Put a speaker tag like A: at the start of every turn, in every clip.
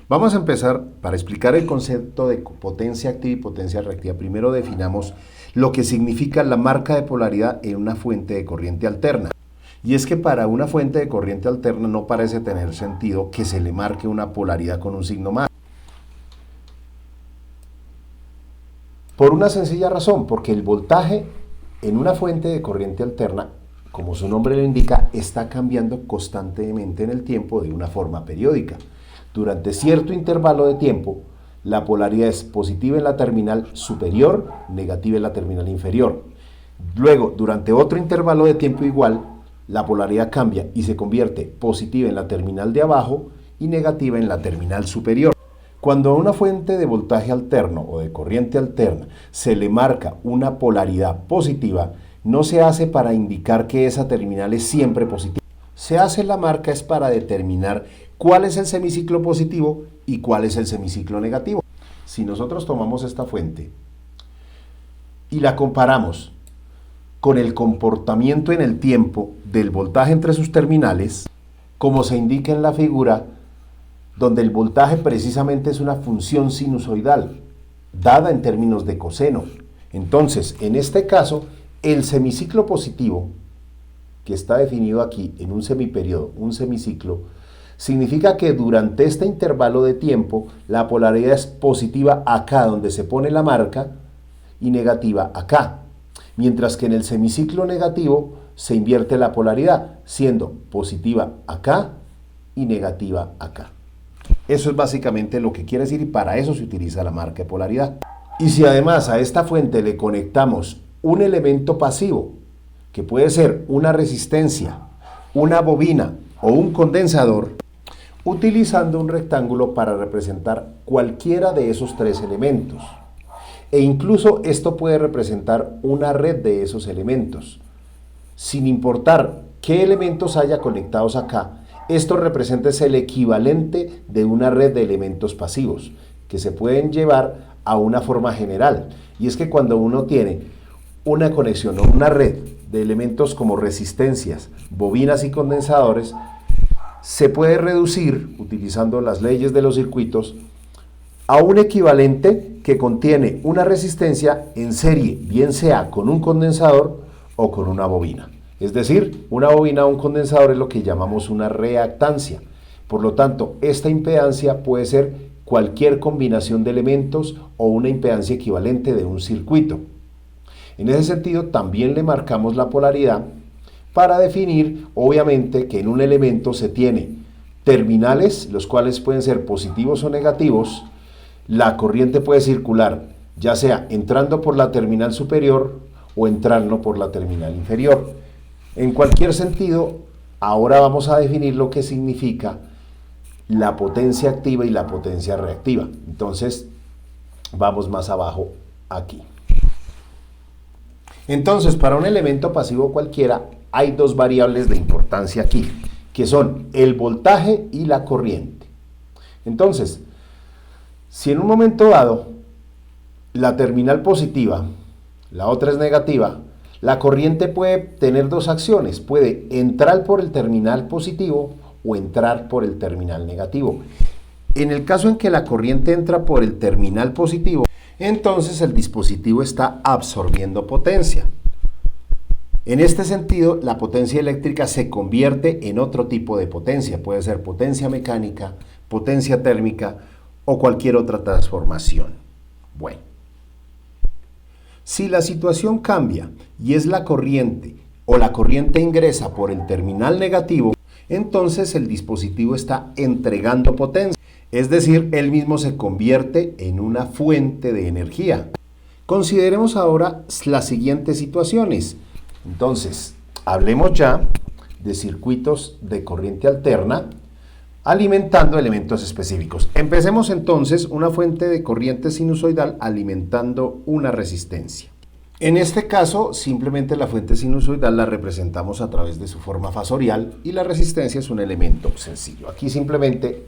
A: Vamos a empezar, para explicar el concepto de potencia activa y potencia reactiva, primero definamos lo que significa la marca de polaridad en una fuente de corriente alterna. Y es que para una fuente de corriente alterna no parece tener sentido que se le marque una polaridad con un signo más. Por una sencilla razón, porque el voltaje en una fuente de corriente alterna, como su nombre lo indica, está cambiando constantemente en el tiempo de una forma periódica. Durante cierto intervalo de tiempo, la polaridad es positiva en la terminal superior, negativa en la terminal inferior. Luego, durante otro intervalo de tiempo igual, la polaridad cambia y se convierte positiva en la terminal de abajo y negativa en la terminal superior. Cuando a una fuente de voltaje alterno o de corriente alterna se le marca una polaridad positiva, no se hace para indicar que esa terminal es siempre positiva. Se hace la marca es para determinar cuál es el semiciclo positivo y cuál es el semiciclo negativo. Si nosotros tomamos esta fuente y la comparamos con el comportamiento en el tiempo del voltaje entre sus terminales, como se indica en la figura, donde el voltaje precisamente es una función sinusoidal, dada en términos de coseno. Entonces, en este caso, el semiciclo positivo, que está definido aquí en un semiperiodo, un semiciclo, significa que durante este intervalo de tiempo, la polaridad es positiva acá, donde se pone la marca, y negativa acá. Mientras que en el semiciclo negativo se invierte la polaridad, siendo positiva acá y negativa acá. Eso es básicamente lo que quiere decir y para eso se utiliza la marca de polaridad. Y si además a esta fuente le conectamos un elemento pasivo, que puede ser una resistencia, una bobina o un condensador, utilizando un rectángulo para representar cualquiera de esos tres elementos. E incluso esto puede representar una red de esos elementos. Sin importar qué elementos haya conectados acá, esto representa el equivalente de una red de elementos pasivos, que se pueden llevar a una forma general. Y es que cuando uno tiene una conexión o una red de elementos como resistencias, bobinas y condensadores, se puede reducir, utilizando las leyes de los circuitos, a un equivalente que contiene una resistencia en serie, bien sea con un condensador o con una bobina. Es decir, una bobina o un condensador es lo que llamamos una reactancia. Por lo tanto, esta impedancia puede ser cualquier combinación de elementos o una impedancia equivalente de un circuito. En ese sentido, también le marcamos la polaridad para definir, obviamente, que en un elemento se tiene terminales, los cuales pueden ser positivos o negativos. La corriente puede circular, ya sea entrando por la terminal superior o entrando por la terminal inferior. En cualquier sentido, ahora vamos a definir lo que significa la potencia activa y la potencia reactiva. Entonces, vamos más abajo aquí. Entonces, para un elemento pasivo cualquiera, hay dos variables de importancia aquí, que son el voltaje y la corriente. Entonces, si en un momento dado la terminal positiva, la otra es negativa, la corriente puede tener dos acciones, puede entrar por el terminal positivo o entrar por el terminal negativo. En el caso en que la corriente entra por el terminal positivo, entonces el dispositivo está absorbiendo potencia. En este sentido, la potencia eléctrica se convierte en otro tipo de potencia, puede ser potencia mecánica, potencia térmica o cualquier otra transformación. Bueno. Si la situación cambia y es la corriente o la corriente ingresa por el terminal negativo, entonces el dispositivo está entregando potencia, es decir, él mismo se convierte en una fuente de energía. Consideremos ahora las siguientes situaciones. Entonces, hablemos ya de circuitos de corriente alterna alimentando elementos específicos. Empecemos entonces una fuente de corriente sinusoidal alimentando una resistencia. En este caso, simplemente la fuente sinusoidal la representamos a través de su forma fasorial y la resistencia es un elemento sencillo. Aquí simplemente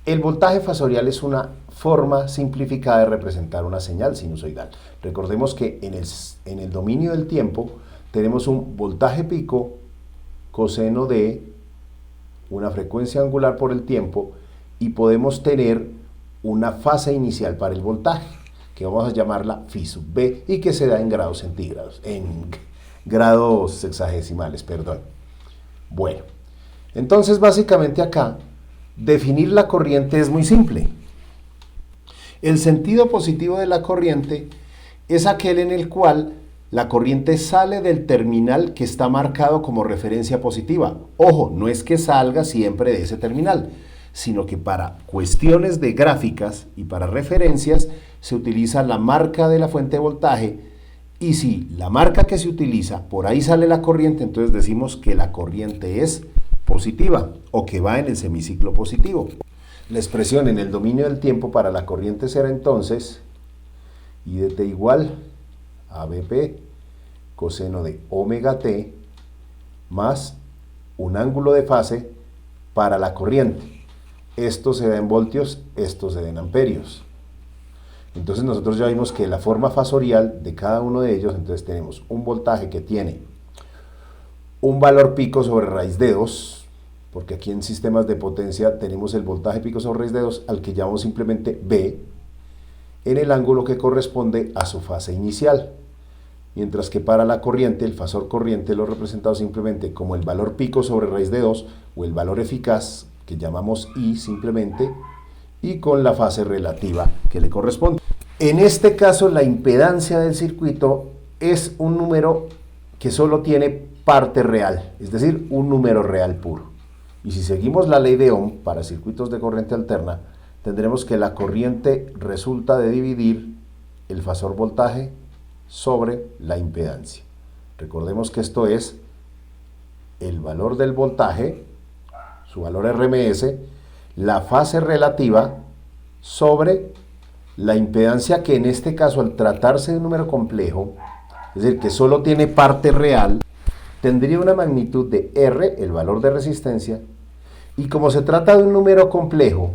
A: el voltaje fasorial es una forma simplificada de representar una señal sinusoidal. Recordemos que en el dominio del tiempo tenemos un voltaje pico coseno de una frecuencia angular por el tiempo y podemos tener una fase inicial para el voltaje, que vamos a llamarla phi sub b, y que se da en grados centígrados, en grados sexagesimales, perdón. Bueno, entonces básicamente acá, definir la corriente es muy simple. El sentido positivo de la corriente es aquel en el cual la corriente sale del terminal que está marcado como referencia positiva. Ojo, no es que salga siempre de ese terminal, sino que para cuestiones de gráficas y para referencias se utiliza la marca de la fuente de voltaje, y si la marca que se utiliza, por ahí sale la corriente, entonces decimos que la corriente es positiva o que va en el semiciclo positivo. La expresión en el dominio del tiempo para la corriente será entonces I de t igual a BP coseno de omega t más un ángulo de fase para la corriente. Esto se da en voltios, esto se da en amperios. Entonces nosotros ya vimos que la forma fasorial de cada uno de ellos, entonces tenemos un voltaje que tiene un valor pico sobre raíz de 2, porque aquí en sistemas de potencia tenemos el voltaje pico sobre raíz de 2 al que llamamos simplemente B, en el ángulo que corresponde a su fase inicial. Mientras que para la corriente, el fasor corriente lo he representado simplemente como el valor pico sobre raíz de 2 o el valor eficaz, que llamamos I simplemente, y con la fase relativa que le corresponde. En este caso, la impedancia del circuito es un número que solo tiene parte real, es decir, un número real puro. Y si seguimos la ley de Ohm para circuitos de corriente alterna, tendremos que la corriente resulta de dividir el fasor voltaje sobre la impedancia. Recordemos que esto es el valor del voltaje, su valor RMS, la fase relativa sobre la impedancia, que en este caso, al tratarse de un número complejo, es decir, que solo tiene parte real, tendría una magnitud de R, el valor de resistencia, y como se trata de un número complejo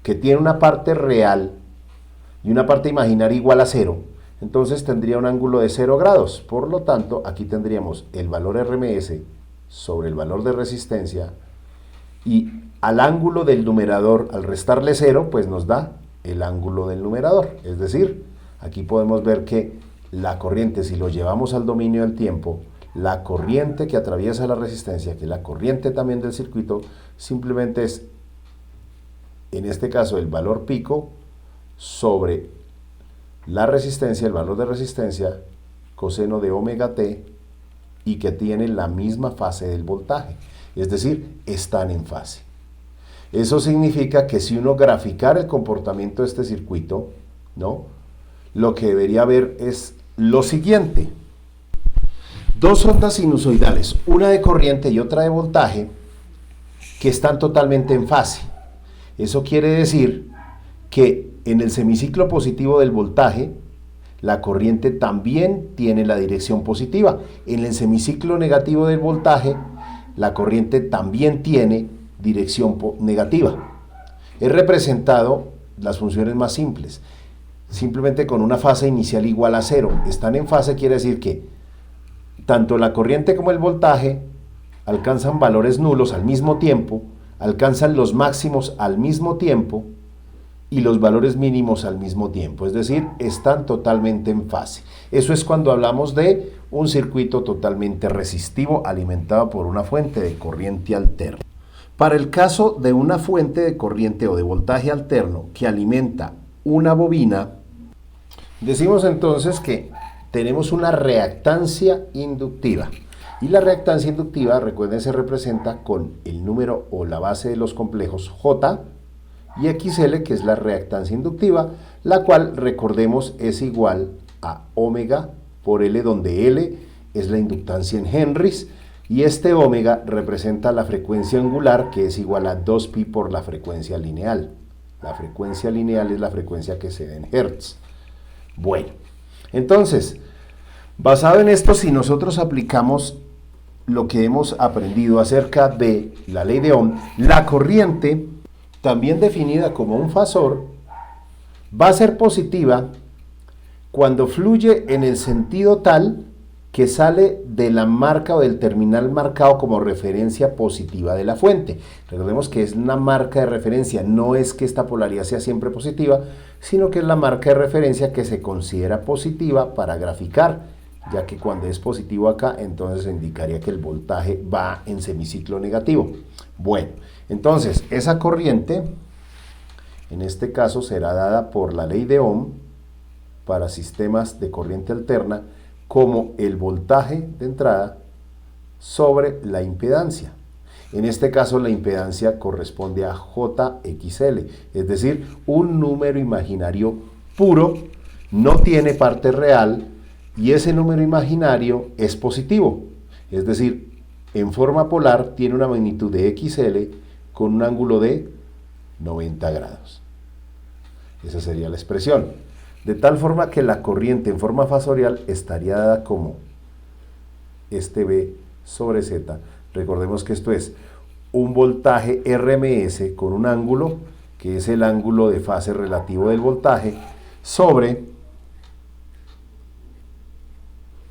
A: que tiene una parte real y una parte imaginaria igual a 0, entonces tendría un ángulo de 0 grados. Por lo tanto, aquí tendríamos el valor RMS sobre el valor de resistencia, y al ángulo del numerador, al restarle 0, pues nos da el ángulo del numerador. Es decir, aquí podemos ver que la corriente, si lo llevamos al dominio del tiempo, la corriente que atraviesa la resistencia, que es la corriente también del circuito, simplemente es, en este caso, el valor pico sobre la resistencia, el valor de resistencia, coseno de omega t, y que tiene la misma fase del voltaje. Es decir, están en fase. Eso significa que si uno graficara el comportamiento de este circuito, ¿no?, lo que debería ver es lo siguiente. Dos ondas sinusoidales, una de corriente y otra de voltaje, que están totalmente en fase. Eso quiere decir que en el semiciclo positivo del voltaje, la corriente también tiene la dirección positiva. En el semiciclo negativo del voltaje, la corriente también tiene dirección negativa. He representado las funciones más simples, simplemente con una fase inicial igual a 0. Están en fase quiere decir que tanto la corriente como el voltaje alcanzan valores nulos al mismo tiempo, alcanzan los máximos al mismo tiempo y los valores mínimos al mismo tiempo, es decir, están totalmente en fase. Eso es cuando hablamos de un circuito totalmente resistivo alimentado por una fuente de corriente alterna. Para el caso de una fuente de corriente o de voltaje alterno que alimenta una bobina, decimos entonces que tenemos una reactancia inductiva. Y la reactancia inductiva, recuerden, se representa con el número o la base de los complejos J y XL, que es la reactancia inductiva, la cual, recordemos, es igual a omega por L, donde L es la inductancia en henrys, y este omega representa la frecuencia angular, que es igual a 2pi por la frecuencia lineal. La frecuencia lineal es la frecuencia que se da en hertz. Bueno, entonces, basado en esto, si nosotros aplicamos lo que hemos aprendido acerca de la ley de Ohm, la corriente, también definida como un fasor, va a ser positiva cuando fluye en el sentido tal que sale de la marca o del terminal marcado como referencia positiva de la fuente. Recordemos que es una marca de referencia, no es que esta polaridad sea siempre positiva, sino que es la marca de referencia que se considera positiva para graficar, ya que cuando es positivo acá, entonces indicaría que el voltaje va en semiciclo negativo. Bueno, entonces esa corriente, en este caso, será dada por la ley de Ohm para sistemas de corriente alterna como el voltaje de entrada sobre la impedancia. En este caso la impedancia corresponde a JXL, es decir, un número imaginario puro, no tiene parte real y ese número imaginario es positivo, es decir, en forma polar tiene una magnitud de XL con un ángulo de 90 grados. Esa sería la expresión. De tal forma que la corriente en forma fasorial estaría dada como este V sobre Z. Recordemos que esto es un voltaje RMS con un ángulo, que es el ángulo de fase relativo del voltaje, sobre,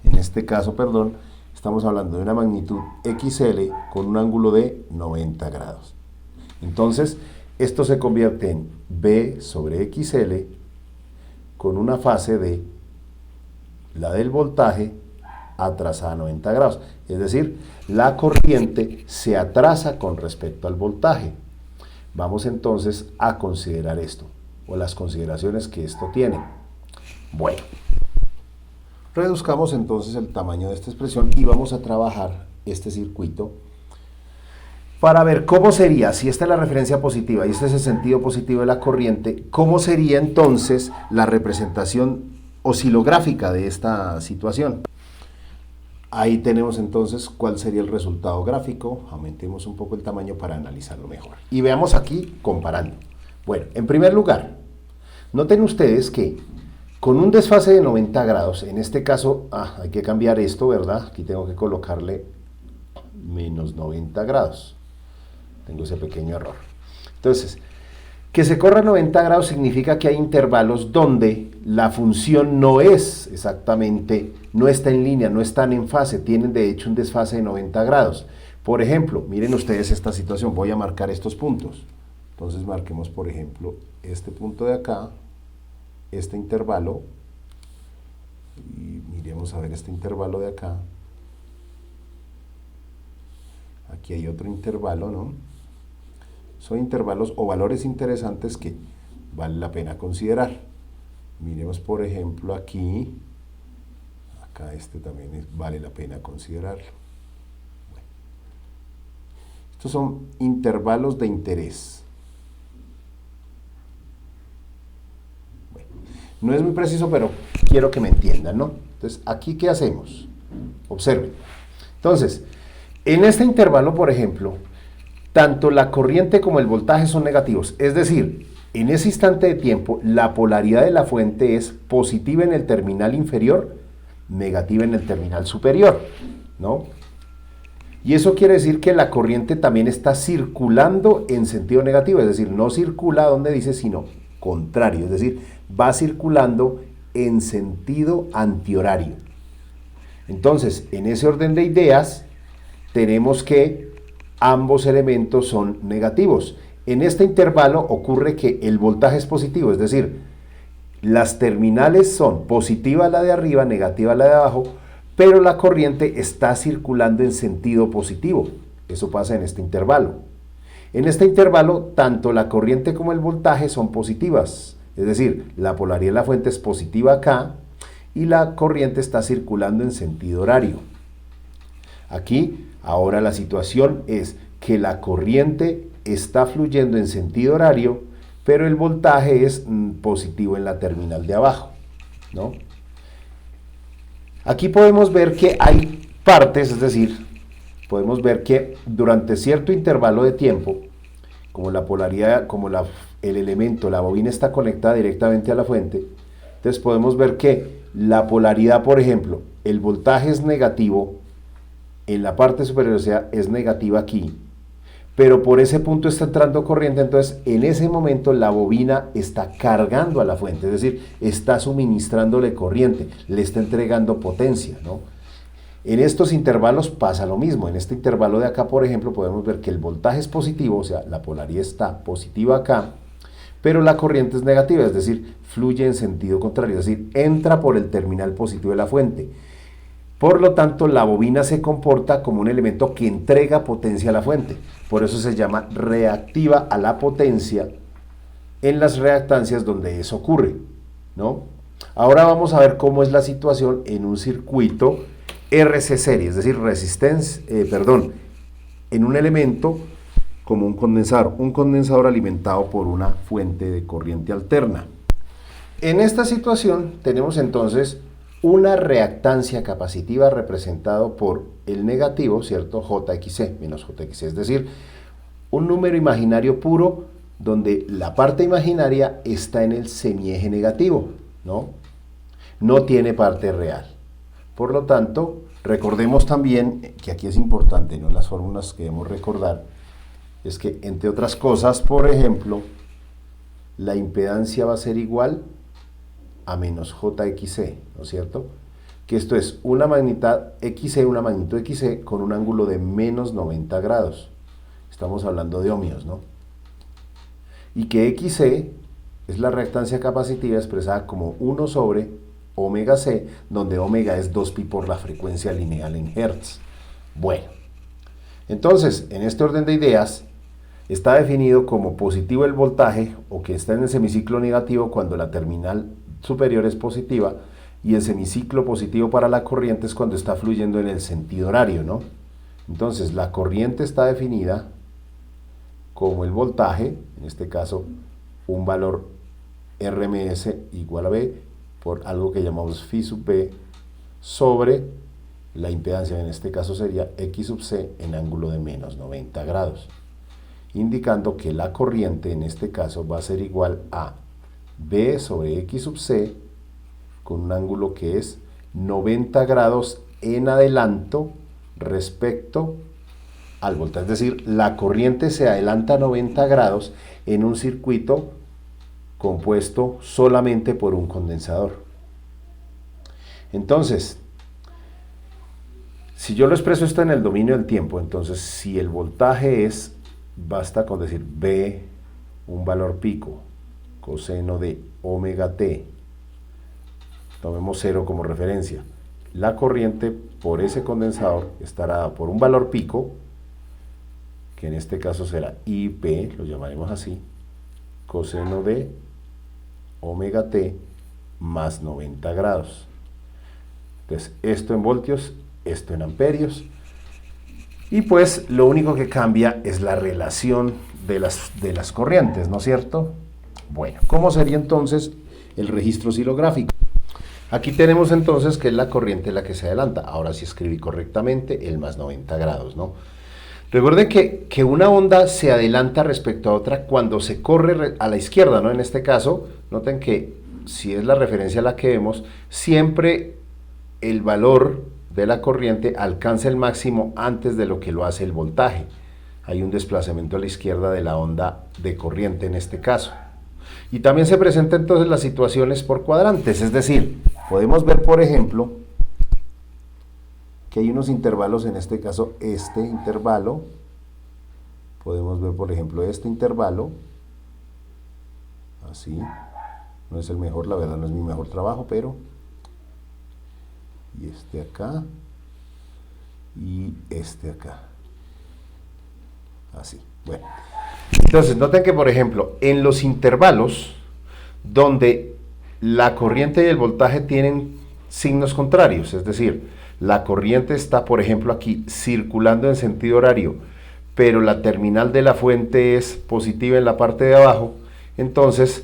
A: en este caso, perdón, estamos hablando de una magnitud XL con un ángulo de 90 grados. Entonces, esto se convierte en V sobre XL con una fase de la del voltaje atrasada a 90 grados. Es decir, la corriente se atrasa con respecto al voltaje. Vamos entonces a considerar esto, o las consideraciones que esto tiene. Bueno, reduzcamos entonces el tamaño de esta expresión y vamos a trabajar este circuito para ver cómo sería, si esta es la referencia positiva y este es el sentido positivo de la corriente, cómo sería entonces la representación oscilográfica de esta situación. Ahí tenemos entonces cuál sería el resultado gráfico. Aumentemos un poco el tamaño para analizarlo mejor. Y veamos aquí comparando. Bueno, en primer lugar, noten ustedes que con un desfase de 90 grados, en este caso, hay que cambiar esto, ¿verdad? Aquí tengo que colocarle menos 90 grados. Tengo ese pequeño error. Entonces, que se corra 90 grados significa que hay intervalos donde la función no es exactamente, no está en línea, no están en fase, tienen de hecho un desfase de 90 grados. Por ejemplo, miren ustedes esta situación, voy a marcar estos puntos. Entonces marquemos, por ejemplo, este punto de acá, este intervalo, y miremos a ver este intervalo de acá. Aquí hay otro intervalo, ¿no? Son intervalos o valores interesantes que vale la pena considerar. Miremos, por ejemplo, aquí. Acá este también vale la pena considerarlo. Bueno. Estos son intervalos de interés. Bueno. No es muy preciso, pero quiero que me entiendan, ¿no? Entonces, ¿aquí qué hacemos? Observen. Entonces, en este intervalo, por ejemplo, tanto la corriente como el voltaje son negativos. Es decir, en ese instante de tiempo, la polaridad de la fuente es positiva en el terminal inferior, negativa en el terminal superior, ¿no? Y eso quiere decir que la corriente también está circulando en sentido negativo, es decir, no circula donde dice, sino contrario, es decir, va circulando en sentido antihorario. Entonces, en ese orden de ideas, tenemos que ambos elementos son negativos. En este intervalo ocurre que el voltaje es positivo, es decir, las terminales son positiva la de arriba, negativa la de abajo, pero la corriente está circulando en sentido positivo. Eso pasa en este intervalo. En este intervalo, tanto la corriente como el voltaje son positivas, es decir, la polaridad de la fuente es positiva acá y la corriente está circulando en sentido horario. Aquí, ahora la situación es que la corriente está fluyendo en sentido horario, pero el voltaje es positivo en la terminal de abajo, ¿no? Aquí podemos ver que hay partes, es decir, podemos ver que durante cierto intervalo de tiempo, como la polaridad, como el elemento, la bobina está conectada directamente a la fuente, entonces podemos ver que la polaridad, por ejemplo, el voltaje es negativo en la parte superior, o sea, es negativa aquí, pero por ese punto está entrando corriente, entonces en ese momento la bobina está cargando a la fuente, es decir, está suministrándole corriente, le está entregando potencia, ¿no? En estos intervalos pasa lo mismo. En este intervalo de acá, por ejemplo, podemos ver que el voltaje es positivo, o sea, la polaridad está positiva acá, pero la corriente es negativa, es decir, fluye en sentido contrario, es decir, entra por el terminal positivo de la fuente. Por lo tanto, la bobina se comporta como un elemento que entrega potencia a la fuente. Por eso se llama reactiva a la potencia en las reactancias donde eso ocurre, ¿no? Ahora vamos a ver cómo es la situación en un circuito RC serie, es decir, en un elemento como un condensador alimentado por una fuente de corriente alterna. En esta situación tenemos entonces una reactancia capacitiva representado por el negativo, ¿cierto? JXC menos JXC, es decir, un número imaginario puro donde la parte imaginaria está en el semieje negativo, ¿no? No tiene parte real. Por lo tanto, recordemos también que aquí es importante, ¿no? Las fórmulas que debemos recordar es que, entre otras cosas, por ejemplo, la impedancia va a ser igual a menos JXC, ¿no es cierto? Que esto es una magnitud XC con un ángulo de menos 90 grados. Estamos hablando de ohmios, ¿no? Y que XC es la reactancia capacitiva expresada como 1 sobre omega C, donde omega es 2pi por la frecuencia lineal en Hertz. Bueno, entonces, en este orden de ideas, está definido como positivo el voltaje, o que está en el semiciclo negativo cuando la terminal superior es positiva, y el semiciclo positivo para la corriente es cuando está fluyendo en el sentido horario, ¿no? Entonces, la corriente está definida como el voltaje, en este caso, un valor RMS igual a B, por algo que llamamos phi sub B, sobre la impedancia, en este caso sería X sub C en ángulo de menos 90 grados, indicando que la corriente, en este caso, va a ser igual a B sobre X sub C, con un ángulo que es 90 grados en adelanto respecto al voltaje. Es decir, la corriente se adelanta 90 grados en un circuito compuesto solamente por un condensador. Entonces, si yo lo expreso esto en el dominio del tiempo, entonces si el voltaje es, basta con decir B, un valor pico, coseno de omega t, tomemos 0 como referencia, la corriente por ese condensador estará dada por un valor pico, que en este caso será IP, lo llamaremos así, coseno de omega t más 90 grados. Entonces, esto en voltios, esto en amperios, y pues lo único que cambia es la relación de las corrientes, ¿no es cierto? Bueno, ¿cómo sería entonces el registro oscilográfico? Aquí tenemos entonces que es la corriente la que se adelanta. Ahora sí escribí correctamente el más 90 grados, ¿no? Recuerden que una onda se adelanta respecto a otra cuando se corre a la izquierda, ¿no? En este caso, noten que si es la referencia a la que vemos, siempre el valor de la corriente alcanza el máximo antes de lo que lo hace el voltaje. Hay un desplazamiento a la izquierda de la onda de corriente en este caso. Y también se presentan entonces las situaciones por cuadrantes, es decir, podemos ver, por ejemplo, que hay unos intervalos, en este caso este intervalo, podemos ver, por ejemplo, este intervalo, así, no es el mejor, la verdad no es mi mejor trabajo, pero, y este acá, y este acá, así, bueno. Entonces, noten que, por ejemplo, en los intervalos donde la corriente y el voltaje tienen signos contrarios, es decir, la corriente está, por ejemplo, aquí circulando en sentido horario, pero la terminal de la fuente es positiva en la parte de abajo, entonces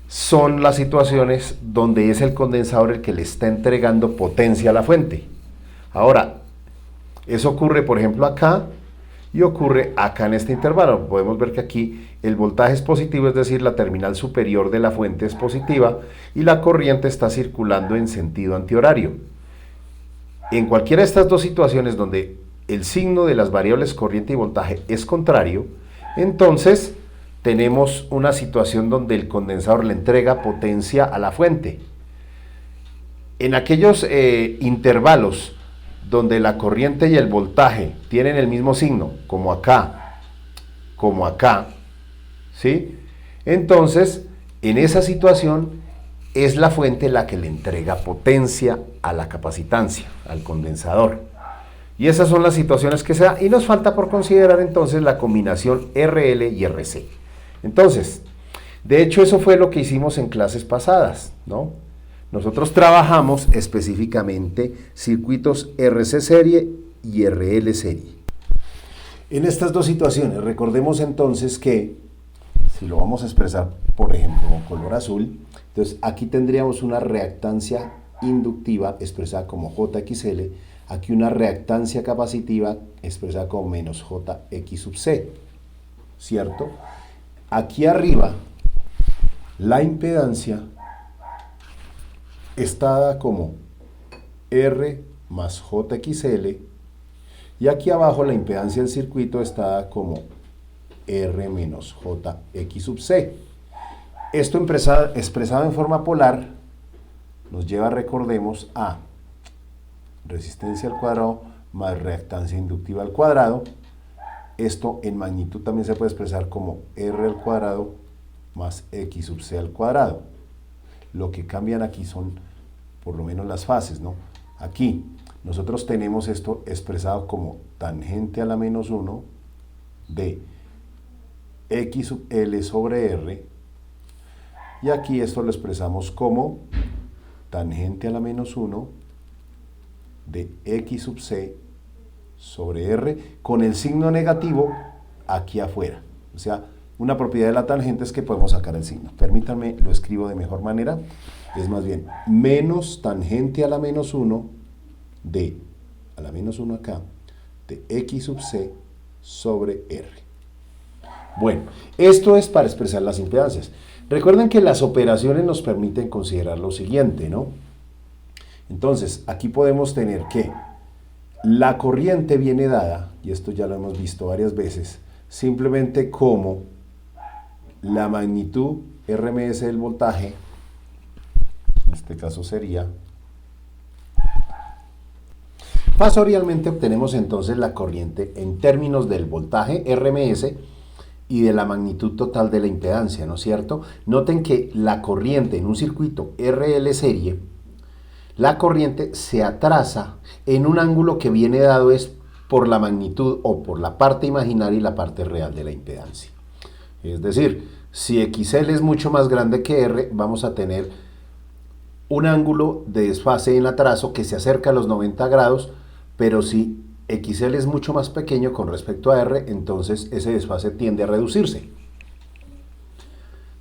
A: son las situaciones donde es el condensador el que le está entregando potencia a la fuente. Ahora, eso ocurre, por ejemplo, acá, y ocurre acá en este intervalo. Podemos ver que aquí el voltaje es positivo, es decir, la terminal superior de la fuente es positiva y la corriente está circulando en sentido antihorario. En cualquiera de estas dos situaciones donde el signo de las variables corriente y voltaje es contrario, entonces tenemos una situación donde el condensador le entrega potencia a la fuente. En aquellos intervalos donde la corriente y el voltaje tienen el mismo signo, como acá, ¿sí? Entonces, en esa situación es la fuente la que le entrega potencia a la capacitancia, al condensador. Y esas son las situaciones que se dan. Y nos falta por considerar entonces la combinación RL y RC. Entonces, de hecho eso fue lo que hicimos en clases pasadas, ¿no? Nosotros trabajamos específicamente circuitos RC serie y RL serie. En estas dos situaciones, recordemos entonces que, si lo vamos a expresar, por ejemplo, con color azul, entonces aquí tendríamos una reactancia inductiva expresada como JXL, aquí una reactancia capacitiva expresada como menos JX sub C, ¿cierto? Aquí arriba, la impedancia está dada como R más JXL, y aquí abajo la impedancia del circuito está dada como R menos JX sub C. Esto expresado en forma polar nos lleva, recordemos, a resistencia al cuadrado más reactancia inductiva al cuadrado. Esto en magnitud también se puede expresar como R al cuadrado más X sub C al cuadrado. Lo que cambian aquí son por lo menos las fases, ¿no? Aquí nosotros tenemos esto expresado como tangente a la menos 1 de X sub L sobre R, y aquí esto lo expresamos como tangente a la menos 1 de X sub C sobre R, con el signo negativo aquí afuera. O sea, una propiedad de la tangente es que podemos sacar el signo. Permítanme, lo escribo de mejor manera. Es más bien menos tangente a la menos 1 de, a la menos 1 acá, de X sub C sobre R. Bueno, esto es para expresar las impedancias. Recuerden que las operaciones nos permiten considerar lo siguiente, ¿no? Entonces, aquí podemos tener que la corriente viene dada, y esto ya lo hemos visto varias veces, simplemente como la magnitud RMS del voltaje, en este caso sería, fasorialmente obtenemos entonces la corriente en términos del voltaje RMS y de la magnitud total de la impedancia, ¿no es cierto? Noten que la corriente en un circuito RL serie, la corriente se atrasa en un ángulo que viene dado es por la magnitud o por la parte imaginaria y la parte real de la impedancia. Es decir, si XL es mucho más grande que R, vamos a tener un ángulo de desfase en atraso que se acerca a los 90 grados, pero si XL es mucho más pequeño con respecto a R, entonces ese desfase tiende a reducirse.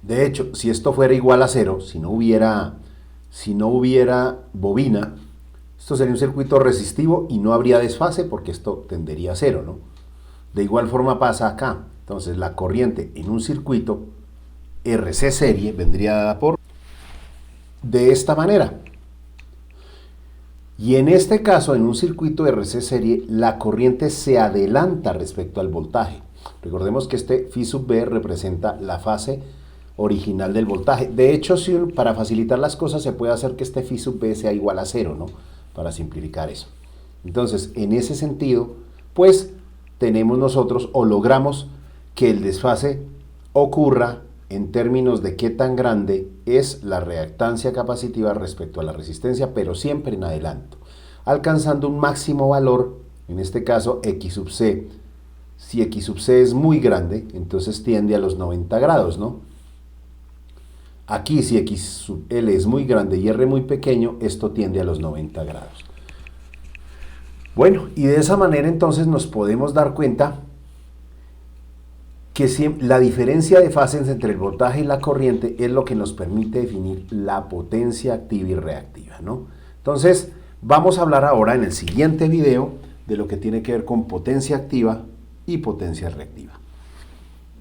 A: De hecho, si esto fuera igual a cero, si no hubiera bobina, esto sería un circuito resistivo y no habría desfase porque esto tendería a cero, ¿no? De igual forma pasa acá. Entonces la corriente en un circuito RC serie vendría dada por de esta manera. Y en este caso, en un circuito RC serie, la corriente se adelanta respecto al voltaje. Recordemos que este phi sub B representa la fase original del voltaje. De hecho, para facilitar las cosas se puede hacer que este phi sub B sea igual a cero, ¿no? Para simplificar eso. Entonces, en ese sentido, pues tenemos nosotros o logramos que el desfase ocurra en términos de qué tan grande es la reactancia capacitiva respecto a la resistencia, pero siempre en adelanto, alcanzando un máximo valor, en este caso X sub C. Si X sub C es muy grande, entonces tiende a los 90 grados, ¿no? Aquí si X sub L es muy grande y R muy pequeño, esto tiende a los 90 grados. Bueno, y de esa manera entonces nos podemos dar cuenta que la diferencia de fases entre el voltaje y la corriente es lo que nos permite definir la potencia activa y reactiva, ¿no? Entonces, vamos a hablar ahora en el siguiente video de lo que tiene que ver con potencia activa y potencia reactiva.